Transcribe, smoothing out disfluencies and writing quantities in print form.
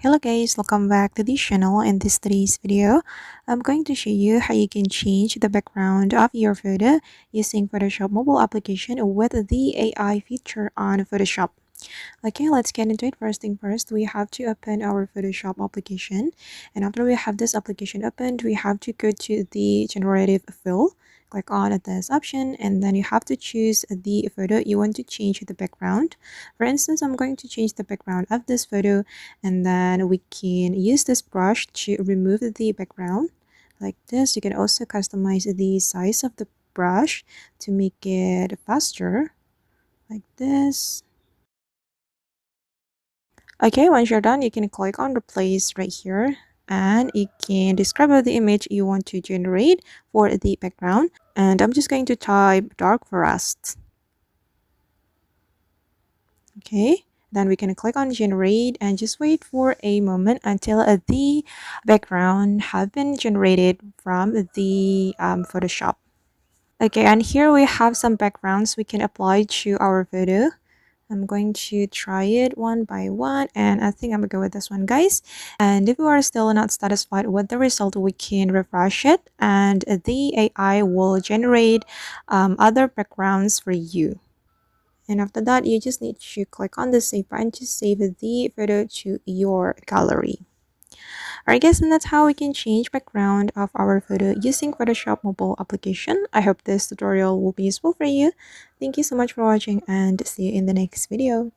Hello guys, welcome back to the channel. In this today's video, I'm going to show you how you can change the background of your photo using Photoshop mobile application with the AI feature on Photoshop. Okay, let's get into it. First thing first, we have to open our Photoshop application, and after we have this application opened, we have to go to the generative fill. Click on this option, and then you have to choose the photo you want to change the background. For instance, I'm going to change the background of this photo, and then we can use this brush to remove the background like this. You can also customize the size of the brush to make it faster like this. Okay, once you're done, you can click on replace right here, and you can describe the image you want to generate for the background. And I'm just going to type dark forest. Okay, then we can click on generate and just wait for a moment until the background have been generated from the Photoshop. Okay, and here we have some backgrounds we can apply to our photo. I'm going to try it one by one, and I think I'm gonna go with this one, guys. And if you are still not satisfied with the result, we can refresh it and the AI will generate other backgrounds for you. And after that, you just need to click on the save button to save the photo to your gallery. Alright guys, and that's how we can change background of our photo using Photoshop mobile application. I hope this tutorial will be useful for you. Thank you so much for watching, and see you in the next video.